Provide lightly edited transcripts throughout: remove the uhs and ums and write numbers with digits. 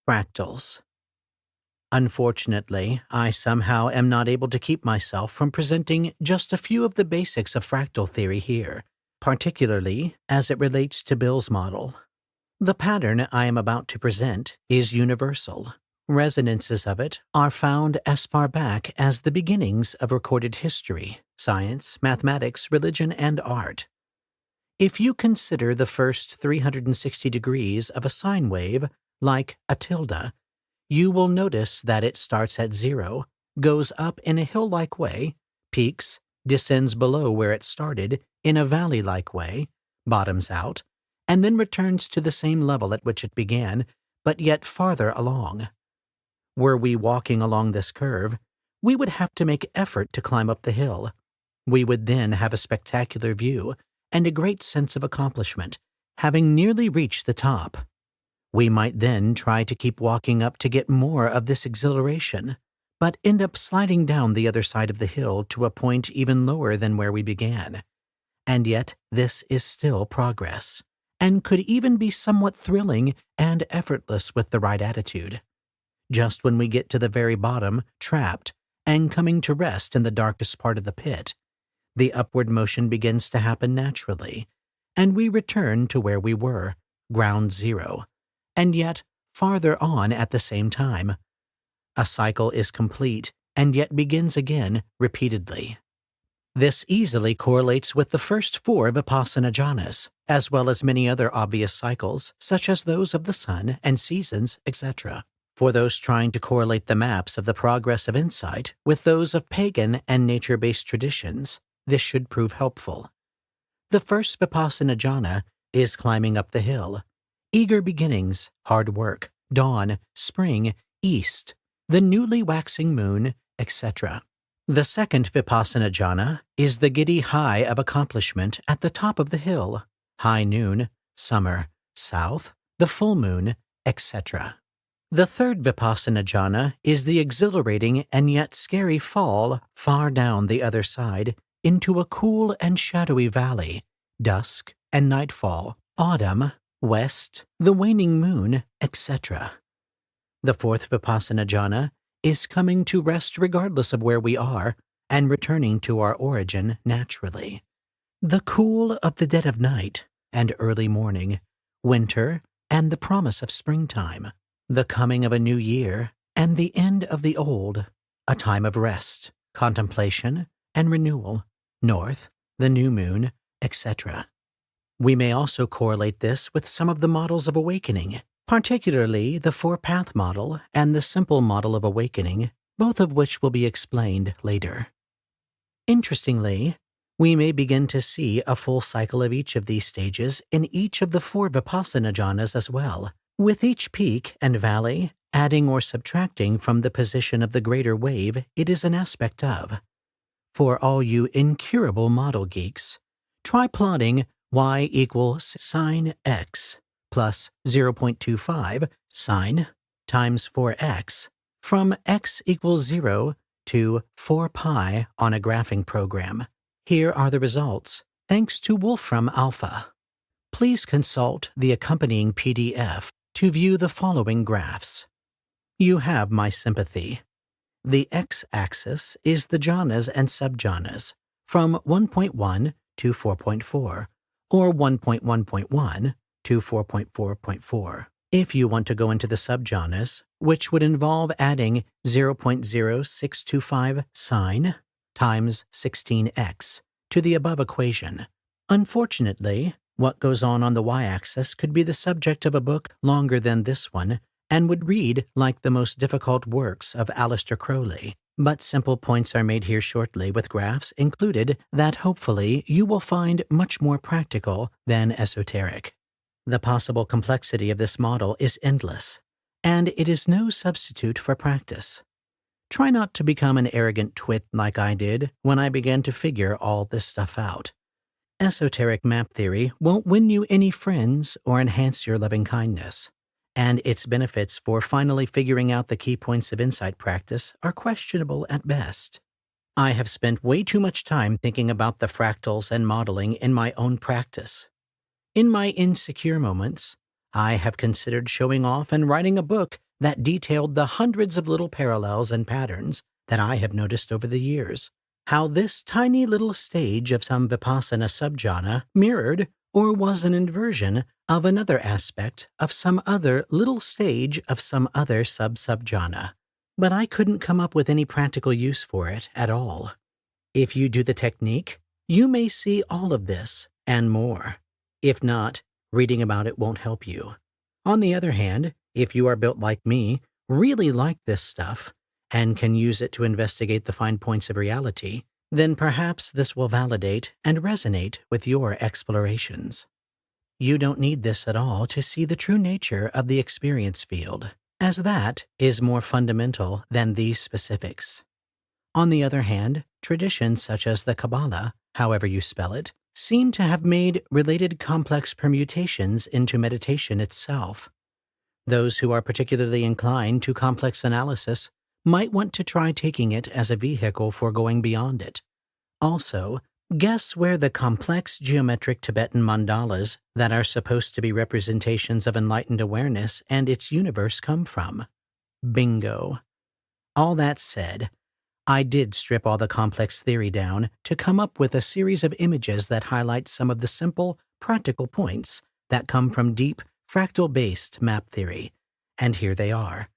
Fractals. Unfortunately, I somehow am not able to keep myself from presenting just a few of the basics of fractal theory here, particularly as it relates to Bill's model. The pattern I am about to present is universal. Resonances of it are found as far back as the beginnings of recorded history, science, mathematics, religion, and art. If you consider the first 360 degrees of a sine wave like a tilde, you will notice that it starts at 0, goes up in a hill-like way, peaks, descends below where it started in a valley-like way, bottoms out, and then returns to the same level at which it began, but yet farther along. Were we walking along this curve, we would have to make effort to climb up the hill. We would then have a spectacular view and a great sense of accomplishment, having nearly reached the top. We might then try to keep walking up to get more of this exhilaration, but end up sliding down the other side of the hill to a point even lower than where we began. And yet this is still progress, and could even be somewhat thrilling and effortless with the right attitude. Just when we get to the very bottom, trapped, and coming to rest in the darkest part of the pit, the upward motion begins to happen naturally, and we return to where we were, ground zero, and yet farther on at the same time. A cycle is complete, and yet begins again repeatedly. This easily correlates with the first 4 vipassana jhanas, as well as many other obvious cycles, such as those of the sun and seasons, etc. For those trying to correlate the maps of the progress of insight with those of pagan and nature-based traditions, this should prove helpful. The first vipassana jhana is climbing up the hill. Eager beginnings, hard work, dawn, spring, east, the newly waxing moon, etc. The second vipassana jhana is the giddy high of accomplishment at the top of the hill, high noon, summer, south, the full moon, etc. The third vipassana jhana is the exhilarating and yet scary fall far down the other side into a cool and shadowy valley, dusk and nightfall, autumn, west, the waning moon, etc. The fourth vipassana jhana is coming to rest regardless of where we are and returning to our origin naturally. The cool of the dead of night and early morning, winter, and the promise of springtime, the coming of a new year and the end of the old, a time of rest, contemplation, and renewal, north, the new moon, etc. We may also correlate this with some of the models of awakening, particularly the 4-path model and the simple model of awakening, both of which will be explained later. Interestingly, we may begin to see a full cycle of each of these stages in each of the 4 vipassana jhanas as well, with each peak and valley adding or subtracting from the position of the greater wave it is an aspect of. For all you incurable model geeks, try plotting y equals sine x plus 0.25 sine times 4x from x equals 0 to 4 pi on a graphing program. Here are the results, thanks to Wolfram Alpha. Please consult the accompanying PDF to view the following graphs. You have my sympathy. The x-axis is the jhanas and subjhanas from 1.1 to 4.4, or 1.1.1 to 4.4.4. If you want to go into the subjhanas, which would involve adding 0.0625 sine times 16x to the above equation. Unfortunately, what goes on the y-axis could be the subject of a book longer than this one and would read like the most difficult works of Aleister Crowley, but simple points are made here shortly with graphs included that hopefully you will find much more practical than esoteric. The possible complexity of this model is endless, and it is no substitute for practice. Try not to become an arrogant twit like I did when I began to figure all this stuff out. Esoteric map theory won't win you any friends or enhance your loving kindness, and its benefits for finally figuring out the key points of insight practice are questionable at best. I have spent way too much time thinking about the fractals and modeling in my own practice. In my insecure moments, I have considered showing off and writing a book that detailed the hundreds of little parallels and patterns that I have noticed over the years. How this tiny little stage of some vipassana subjhana mirrored or was an inversion of another aspect of some other little stage of some other sub-subjhana. But I couldn't come up with any practical use for it at all. If you do the technique, you may see all of this and more. If not, reading about it won't help you. On the other hand, if you are built like me, really like this stuff, and can use it to investigate the fine points of reality, then perhaps this will validate and resonate with your explorations. You don't need this at all to see the true nature of the experience field, as that is more fundamental than these specifics. On the other hand, traditions such as the Kabbalah, however you spell it, seem to have made related complex permutations into meditation itself. Those who are particularly inclined to complex analysis might want to try taking it as a vehicle for going beyond it. Also, guess where the complex geometric Tibetan mandalas that are supposed to be representations of enlightened awareness and its universe come from? Bingo. All that said, I did strip all the complex theory down to come up with a series of images that highlight some of the simple, practical points that come from deep, fractal-based map theory, and here they are.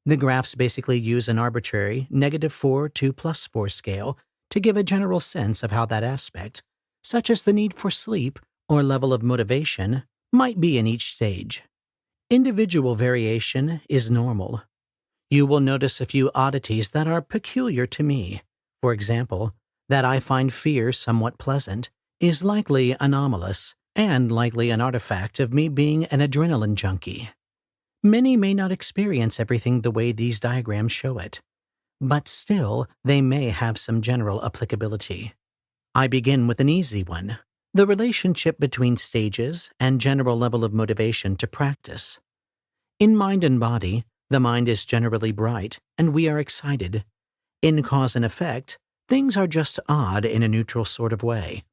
The graphs basically use an arbitrary -4 to +4 scale to give a general sense of how that aspect, such as the need for sleep or level of motivation, might be in each stage. Individual variation is normal. You will notice a few oddities that are peculiar to me. For example, that I find fear somewhat pleasant is likely anomalous and likely an artifact of me being an adrenaline junkie. Many may not experience everything the way these diagrams show it, but still they may have some general applicability. I begin with an easy one, the relationship between stages and general level of motivation to practice. In mind and body, the mind is generally bright, and we are excited. In cause and effect, things are just odd in a neutral sort of way.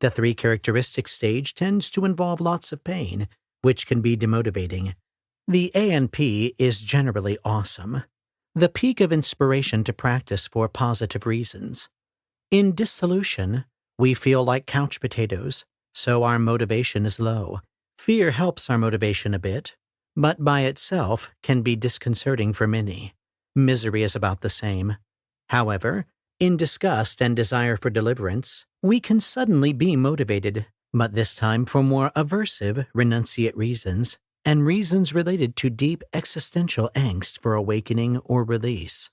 The 3 characteristic stage tends to involve lots of pain, which can be demotivating. The ANP is generally awesome, the peak of inspiration to practice for positive reasons. In dissolution, we feel like couch potatoes, so our motivation is low. Fear helps our motivation a bit, but by itself can be disconcerting for many. Misery is about the same. However, in disgust and desire for deliverance, we can suddenly be motivated, but this time for more aversive, renunciate reasons, and reasons related to deep existential angst for awakening or release.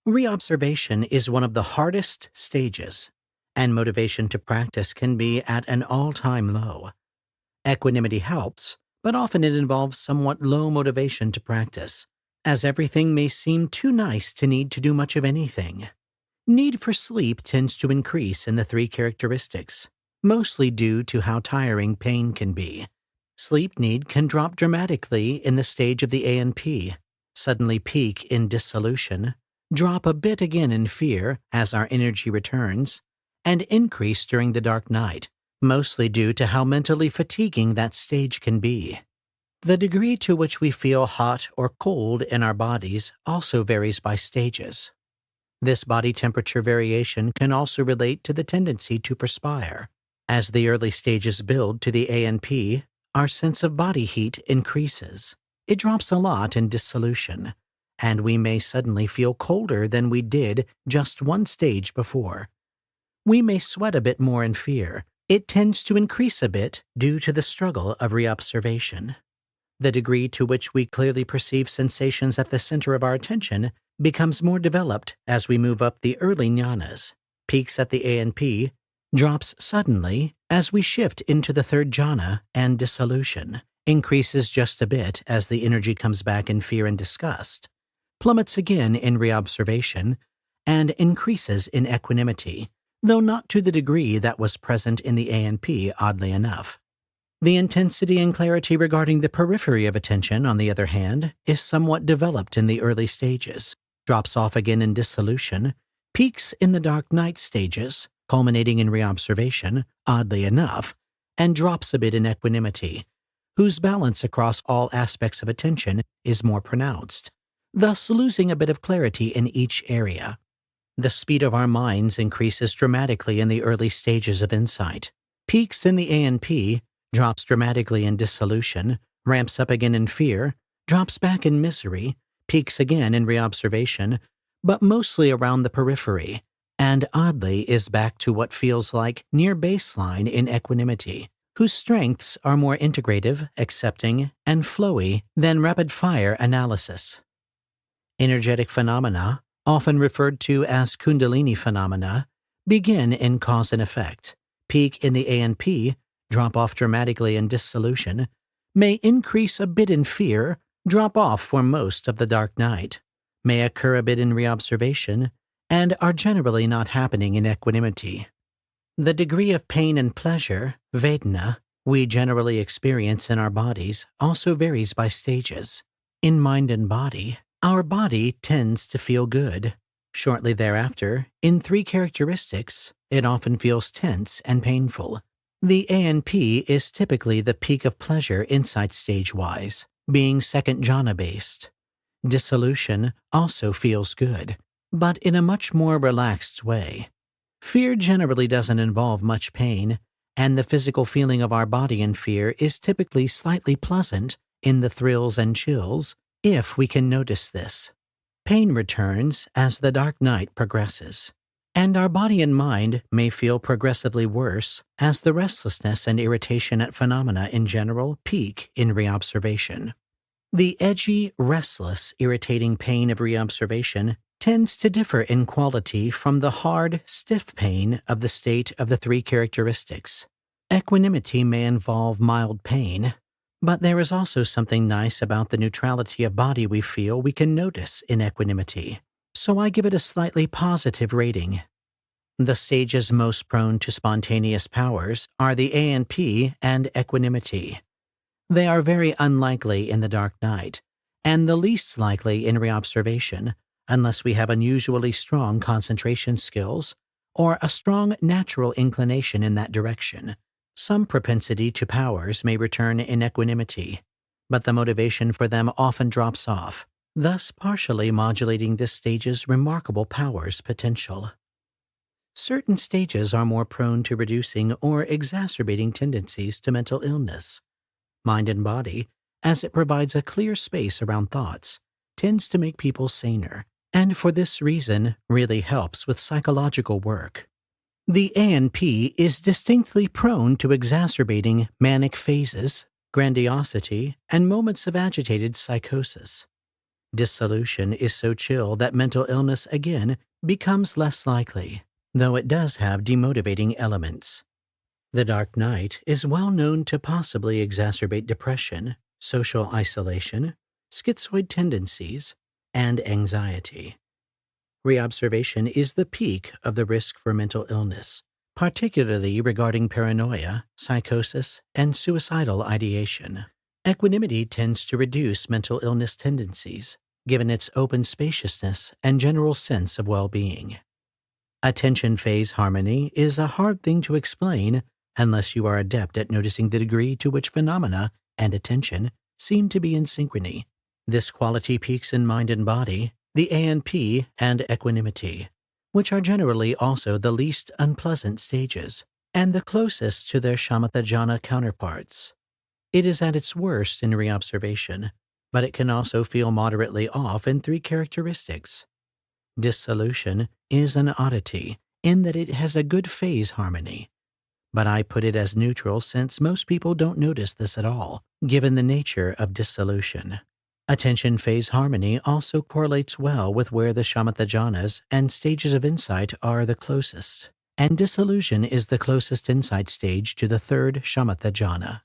Reobservation is one of the hardest stages, and motivation to practice can be at an all-time low. Equanimity helps, but often it involves somewhat low motivation to practice, as everything may seem too nice to need to do much of anything. Need for sleep tends to increase in the 3 characteristics, mostly due to how tiring pain can be. Sleep need can drop dramatically in the stage of the ANP, suddenly peak in dissolution, drop a bit again in fear as our energy returns, and increase during the dark night, mostly due to how mentally fatiguing that stage can be. The degree to which we feel hot or cold in our bodies also varies by stages. This body temperature variation can also relate to the tendency to perspire. As the early stages build to the ANP, our sense of body heat increases. It drops a lot in dissolution, and we may suddenly feel colder than we did just one stage before. We may sweat a bit more in fear. It tends to increase a bit due to the struggle of reobservation. The degree to which we clearly perceive sensations at the center of our attention becomes more developed as we move up the early jhanas, peaks at the ANP, drops suddenly as we shift into the 3rd jhana, and dissolution, increases just a bit as the energy comes back in fear and disgust, plummets again in reobservation, and increases in equanimity, though not to the degree that was present in the ANP, oddly enough. The intensity and clarity regarding the periphery of attention, on the other hand, is somewhat developed in the early stages, drops off again in dissolution, peaks in the dark night stages, culminating in reobservation, oddly enough, and drops a bit in equanimity, whose balance across all aspects of attention is more pronounced. thus losing a bit of clarity in each area. The speed of our minds increases dramatically in the early stages of insight, peaks in the ANP, drops dramatically in dissolution, ramps up again in fear, drops back in misery, peaks again in reobservation, but mostly around the periphery, and oddly is back to what feels like near baseline in equanimity, whose strengths are more integrative, accepting, and flowy than rapid-fire analysis. Energetic phenomena, often referred to as Kundalini phenomena, begin in cause and effect, peak in the ANP, drop off dramatically in dissolution, may increase a bit in fear, drop off for most of the dark night, may occur a bit in reobservation, and are generally not happening in equanimity. The degree of pain and pleasure, Vedana, we generally experience in our bodies also varies by stages. In mind and body, our body tends to feel good. Shortly thereafter, in 3 characteristics, it often feels tense and painful. The ANP is typically the peak of pleasure insight stage-wise, being second jhana-based. Dissolution also feels good, but in a much more relaxed way. Fear generally doesn't involve much pain, and the physical feeling of our body in fear is typically slightly pleasant in the thrills and chills, if we can notice this. Pain returns as the dark night progresses, and our body and mind may feel progressively worse as the restlessness and irritation at phenomena in general peak in reobservation. The edgy, restless, irritating pain of reobservation tends to differ in quality from the hard, stiff pain of the state of the 3 characteristics. Equanimity may involve mild pain, but there is also something nice about the neutrality of body we feel we can notice in equanimity, so I give it a slightly positive rating. The stages most prone to spontaneous powers are the ANP and equanimity. They are very unlikely in the dark night, and the least likely in reobservation, unless we have unusually strong concentration skills or a strong natural inclination in that direction. Some propensity to powers may return in equanimity, but the motivation for them often drops off, thus partially modulating this stage's remarkable powers potential. Certain stages are more prone to reducing or exacerbating tendencies to mental illness. Mind and body, as it provides a clear space around thoughts, tends to make people saner, and for this reason really helps with psychological work. The ANP is distinctly prone to exacerbating manic phases, grandiosity, and moments of agitated psychosis. Dissolution is so chill that mental illness again becomes less likely, though it does have demotivating elements. The dark night is well known to possibly exacerbate depression, social isolation, schizoid tendencies, and anxiety. Reobservation is the peak of the risk for mental illness, particularly regarding paranoia, psychosis, and suicidal ideation. Equanimity tends to reduce mental illness tendencies, given its open spaciousness and general sense of well-being. Attention phase harmony is a hard thing to explain unless you are adept at noticing the degree to which phenomena and attention seem to be in synchrony. This quality peaks in mind and body, the ANP and equanimity, which are generally also the least unpleasant stages, and the closest to their shamatha jhana counterparts. It is at its worst in reobservation, but it can also feel moderately off in 3 characteristics. Dissolution is an oddity in that it has a good phase harmony, but I put it as neutral since most people don't notice this at all, given the nature of dissolution. Attention phase harmony also correlates well with where the shamatha jhanas and stages of insight are the closest, and dissolution is the closest insight stage to the 3rd shamatha jhana.